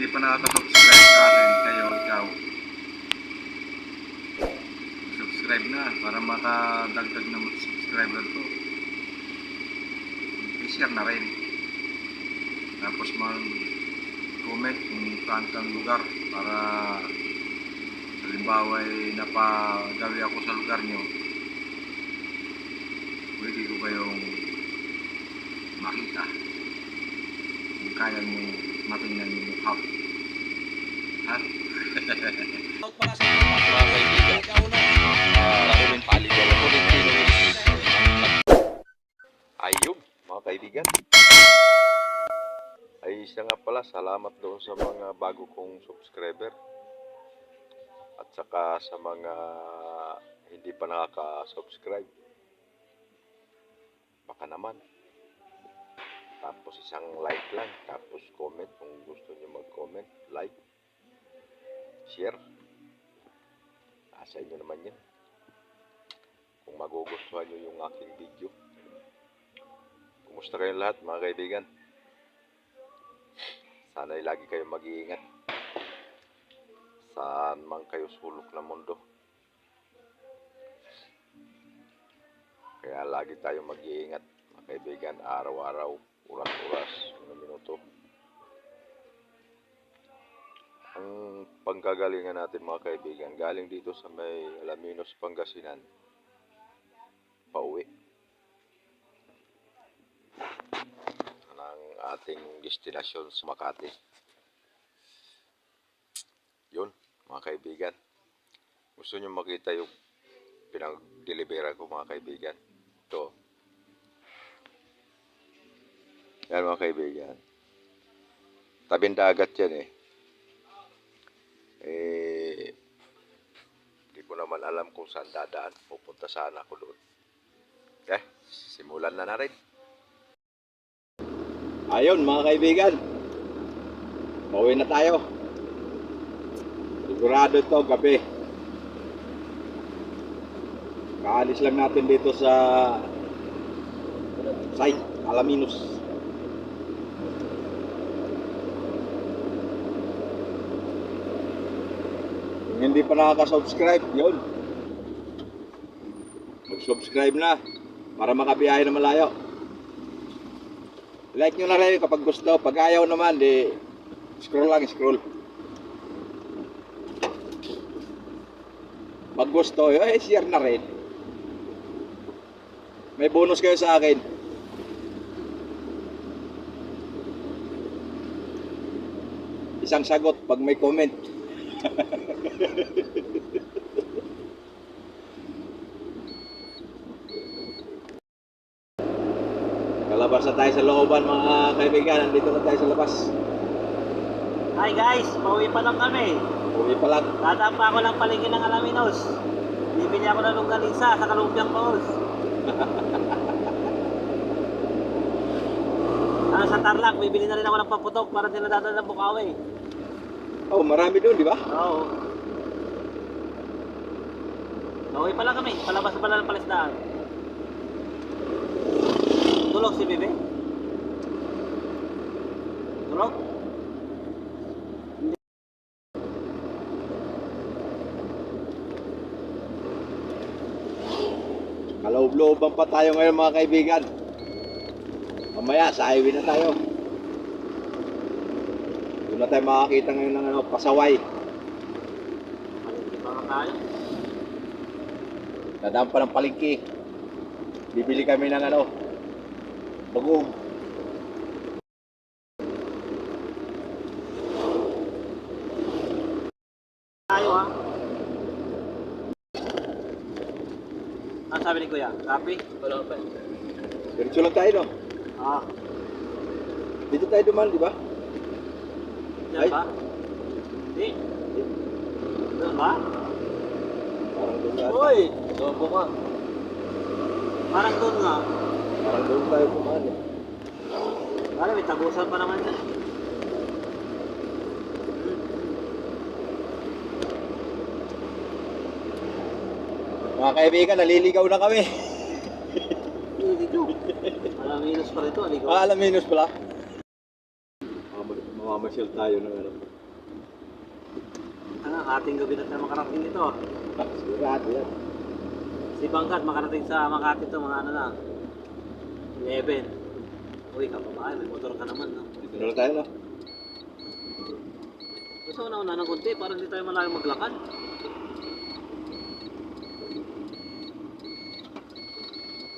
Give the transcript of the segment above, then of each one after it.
hindi pa nakaka-subscribe sa akin, ikaw. Subscribe na para makadagdag na subscriber ko. I-share na rin. Tapos mag-comment kung saan kang lugar para halimbawa ay napagawi ako sa lugar nyo. Pwede ko kayong makita kung kaya nyo matingnan yung mukha. Ha? Mga kaibigan, Raulin Paligaw ako rin ayun, mga kaibigan. Ay isa nga pala, salamat doon sa mga bago kong subscriber at saka sa mga hindi pa nakaka-subscribe. Baka naman. Tapos isang like lang, tapos comment kung gusto niyo mag-comment, like, share. Sa inyo naman yan. Kung magugustuhan nyo yung aking video. Kumusta kayong lahat mga kaibigan? Sana'y lagi kayong mag-iingat. Saan man kayo sulok ng mundo. Kaya lagi tayong mag-iingat mga kaibigan. Araw-araw, oras-oras, minuto. Ang panggagalingan natin mga kaibigan, galing dito sa may Alaminos, Pangasinan, pauwi ng ating destinasyon sa Makati. Yun mga kaibigan, gusto nyo makita yung pinag-delivera ko mga kaibigan. Ito yan mga kaibigan, tabing dagat yan hindi ko naman alam kung saan dadaan. Pupunta sana ako doon. Okay, simulan na rin. Ayun mga kaibigan, pauwi na tayo. Sigurado ito gabi. Kaalis lang natin dito sa site Alaminos. Hindi pa nakaka-subscribe, yun. Mag-subscribe na para makabiyahe na malayo. Like nyo na rin kapag gusto. Pag ayaw naman, di scroll lang, scroll. Pag gusto, share na rin. May bonus kayo sa akin. Isang sagot pag may comment. Kalabas na tayo sa looban mga kaibigan. Nandito na tayo sa labas. Hi guys, pauwi pa lang kami. Uwi pa lang. Dadaan pa ako ng palengke ng Alaminos. Bibili ako ng longganisa sa Kalumpiang Paos. Sa Tarlac, bibili na rin ako ng paputok para din nadadala ng Bukawi. Oh, marami doon, di ba? Oo. Pauwi pa lang kami, palabas pa lang ng palisdaan. Tulog si Bebe? Tulog? Kaloob-looban pa tayo ngayon mga kaibigan. Mamaya sa highway na tayo. Doon na tayo makakita ngayon ng pasaway. Palengke pa nga tayo. Dadaan pa ng palengke. Bibili kami ng bagong. Tayo ha. Ano sabi ni Kuya? Copy? Wala pa. Diretso lang tayo, no? Ah. Dito tayo duman, di ba? Diyan ba? Hindi. Doon ba? Parang doon nga. Uy! Sobo ka. Parang doon nga. Parang doon tayo duman eh. Parang may tagusan pa naman dyan. Mga kaibigan, naliligaw na kami. Dito. Alaminos pa rito, aligaw. Alaminos pala. Mga Mamamasyal tayo ng ano. Ating gabi na tayo makarating dito. Sigurado yan. Si Bangkat makarating sa Makati to, mga ano na. 11. Uy, kapabahay, may motor ka naman, no? Dito na lang tayo, no? Gusto ko na una ng konti, para hindi tayo malayo maglakad.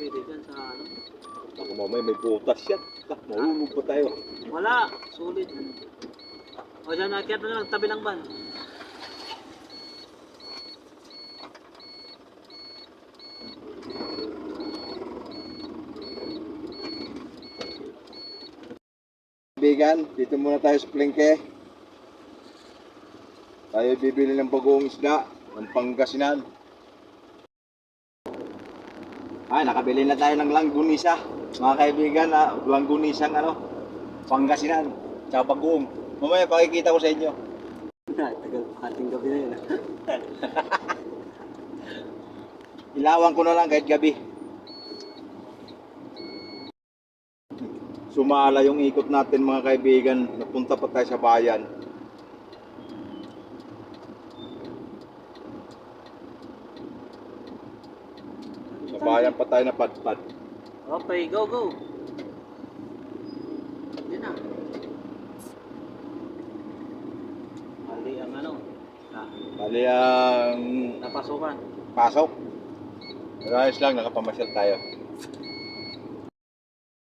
Pwede dyan sa ano. Ako mamaya may butas yan. Mahulog pa tayo. Wala, sulit. O dyan, nakiat na lang, tabi ng van. Kaibigan, dito muna tayo sa Plengke. Tayo bibili ng bagong isda ng Pangasinan. Ay, nakabili na tayo ng langgunisa. Mga kaibigan, langgunisang Pangasinan. Tsaka bagoong. Mamaya pakikita ko sa inyo. Tagal pa ating gabi na yun. Ilawan ko na lang kahit gabi. Sumala yung ikot natin mga kaibigan. Napunta pa tayo sa bayan. Sa bayan pa tayo napadpad. Okay, go, go. Yan na. Mali ang ano. Bali ang Napasukan. pasok. Pero ayos lang, nakapamasyal tayo.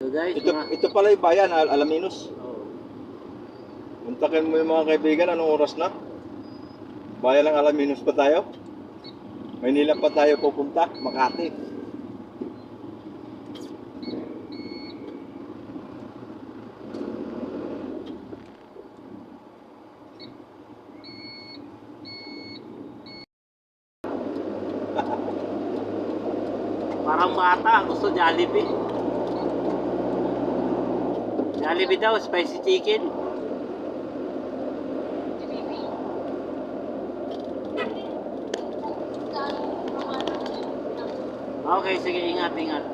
So guys, Ito pala yung bayan, Alaminos. Oh. Puntakin mo yung mga kaibigan, anong oras na? Bayan ng Alaminos pa tayo? Maynila pa tayo pupunta, Makati. Parang bata, gusto Jollibee. Jollibee daw, spicy chicken. Okay, sige, ingat, ingat.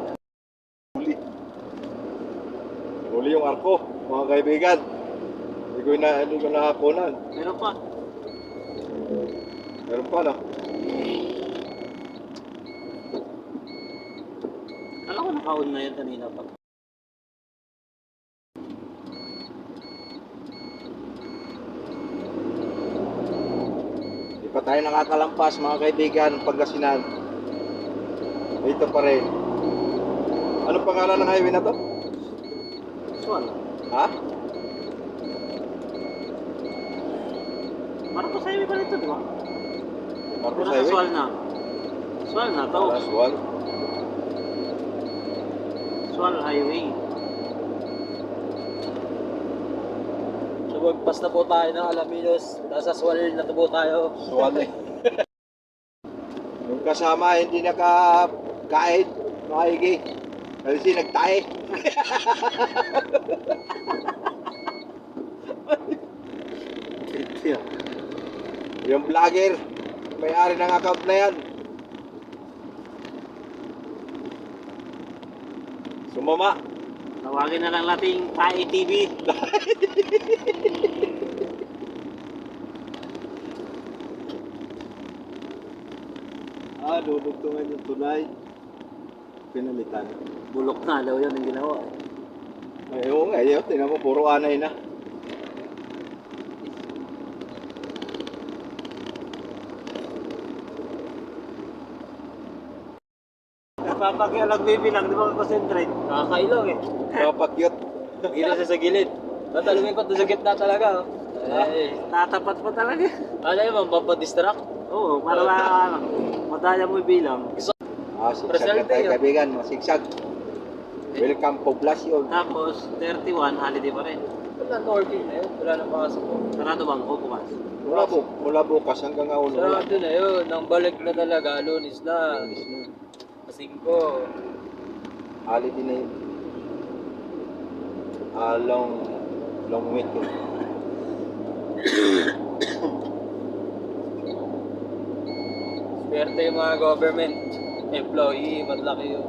Huli yung arko, mga kaibigan. Hindi ko nakakunan. Meron pa. Meron pa, no? Alam ko nakaon na yun kanina pa. Di pa tayo nakakalampas, mga kaibigan, Pangasinan. Dito pa rin. Anong pangalan ng highway na to? Swal. Ha? Marcos Highway pa nito, di ba? Marcos Pero sa Highway? Swal na. Swal na to. Aswal. Swal Highway. Lumagpas na po tayo ng Alaminos. Nasa Swal na po tayo. Aswal eh. Yung kasama hindi nakakain, maigi. Kasi nagtae. Yung vlogger, may-ari ng account na yan. Sumama. Tawagin na lang nating Tae TV. Dudugtungan yung tunay. Pinalitan. Bulok na daw yun ang ginawa. Ay, oo nga, yun. Tingnan mo, puro anay na. Papakialag bibilang, di ba concentrate? Nakakailang eh. Kapakyot. Gila siya sa gilid. Tatalungin pa sa gitna talaga. Ay, tatapat pa talaga. Ano yun, mapapadistract? Oo, para madaya mo bilang. Sigsag na tayo, kaibigan. Masigsag. Welcome poblasyon. Tapos, 31, holiday pa rin. Wala Norville na yun, wala nang pasok ko. Sarado bang ko bukas? Mula bukas hanggang ulo. Sarado na yun, nang balik na talaga, Lunes na. Kasingko. Holiday na yun. Long weekend. Swerte yung mga government employee, matlaki yung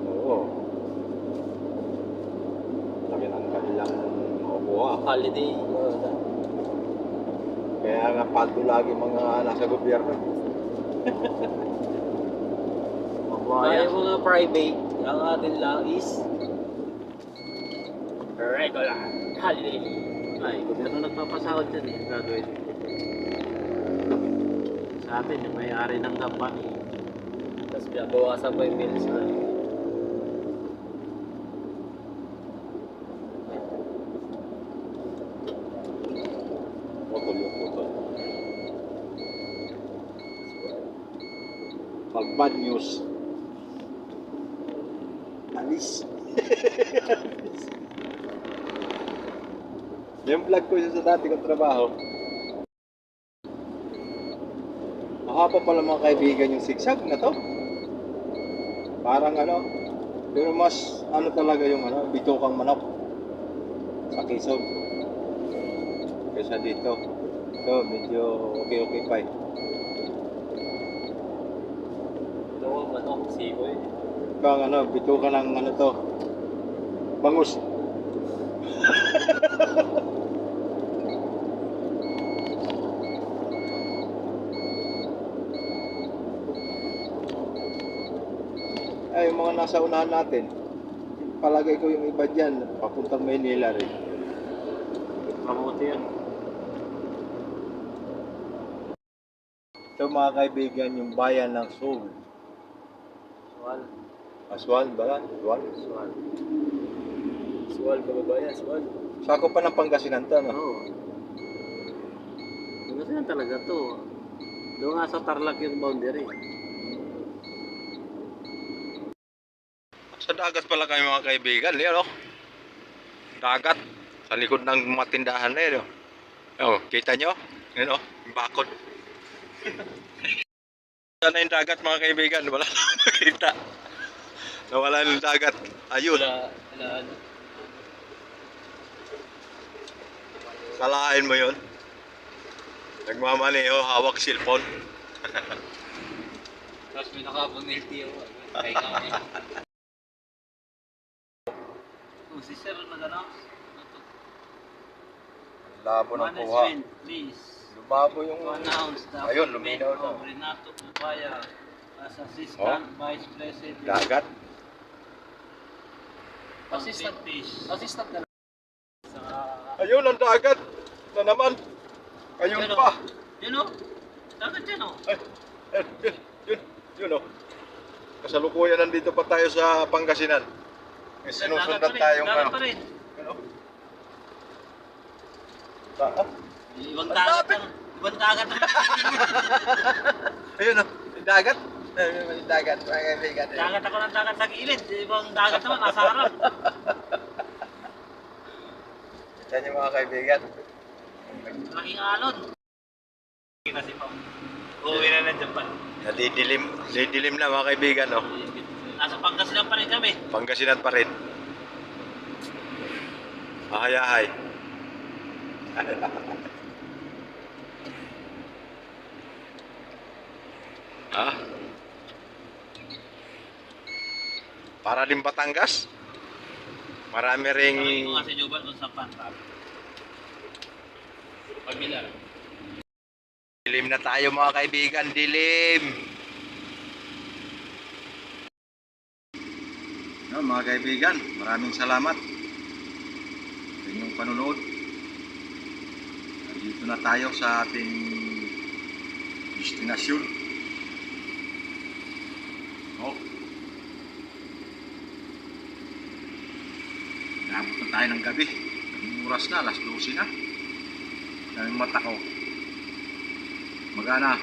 Oo. Laki ng kanilang makukuha. holiday. Kaya nga paldo lagi mga nasa gobyerno. Kaya mga private, ang atin lang is regular holiday. Ay, gobyerno nagpapasahod dyan eh. Gagawin. Sa atin, yung may-ari ng company. Tapos binabawasan pa yung bills na. Putol yung putol. Pag bad news, alis. Yung vlog ko isa sa dati kong trabaho. Mahaba pala mga kaibigan yung sigsag na to. Parang ano, pero mas ano talaga yung ano, bitokang manok sa Quezon. Kaysa dito. So, medyo okay pa eh. Ito ang manok, sikoy. Ito ang ano, bituka ng ano to. Bangus. Ay, yung mga nasa unahan natin, palagay ko yung iba dyan, papuntang Maynila rin. Mabuti yan. Ito mga kaibigan, yung bayan ng Seoul. Suwal. Aswan ba? Aswan? Suwal. Suwal, kababayan, suwal. Sako pa ng Pangasinan to, no? Oo. Kasi yan talaga to. Doon nga sa Tarlac yung boundary. Sa dagat pala kayo mga kaibigan, yan oh. Dagat. Sa likod ng mga tindahan na yun oh. Oh, kita nyo? Yan oh, yung bakod. Sana yung dagat mga kaibigan, wala na makita. Nawala yung dagat. Ayun. Wala. Kalain mo yun. Nagmamaneho, hawak cellphone. Tapos may nakabang LTO. Kaya kami. Si Sir nag-announce. Labo ng kuha. Management, please. Lumabo yung... To announce the Ayun, appointment luminaw na. of Renato Pupaya as Assistant Vice President. Dagat. Assistant Fish. Assistant na lang. Ayun ang dagat. Na naman. Ayun Yun, pa. Yun o. Dagat yan o. Ay, yun oh. Kasalukuyan nandito pa tayo sa Pangasinan. May sinusundan tayong Dagat ano. pa rin. Ano? Ah, Ibang Ang dagat lapit. ang... Ibang dagat ang... ayun oh. Yung dagat. Yung dagat, mga kaibigan. Dagat ako ng dagat sa gilid. Ibang dagat naman nasa harap. Yan yung mga kaibigan. Laking alon. Kita si Pao. Uuwi na ng Japan. Didilim na mga kaibigan oh. Nasa Pangasinan pa rin kami. Pangasinan pa rin. Ahay-ahay. Ha? Para din Batangas? Marami ring... Sabi ko nga si Jubal kung saan pantap. Pagbilar. Dilim na tayo mga kaibigan, dilim! No, mga kaibigan, maraming salamat sa inyong panunood. Dito na tayo sa ating destinasyon. Oh. Naabot na tayo ng gabi. Ang oras na, alas 12 na. Daming mata ko. Magana.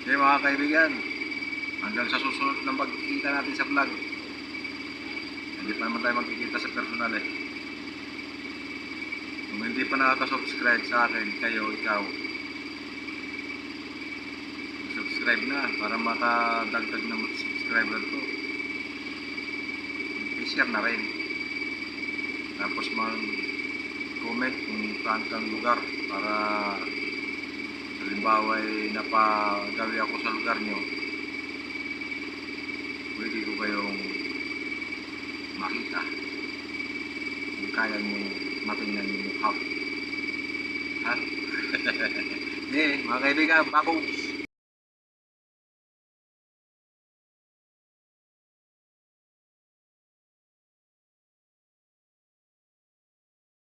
Okay mga kaibigan, hanggang sa susunod na magkikita natin sa vlog. Hindi pa naman tayo magkikita sa personal eh. Kung hindi pa nakaka-subscribe sa akin, ikaw, subscribe na para makadagdag na subscriber ko. I-share na rin. Tapos comment kung saan kang lugar para halimbawa ay napagawi ako sa lugar nyo, pwede ko kayong makita kung kaya mong matingnan yung mukha. Ha? Eh, mga kaibigan, bago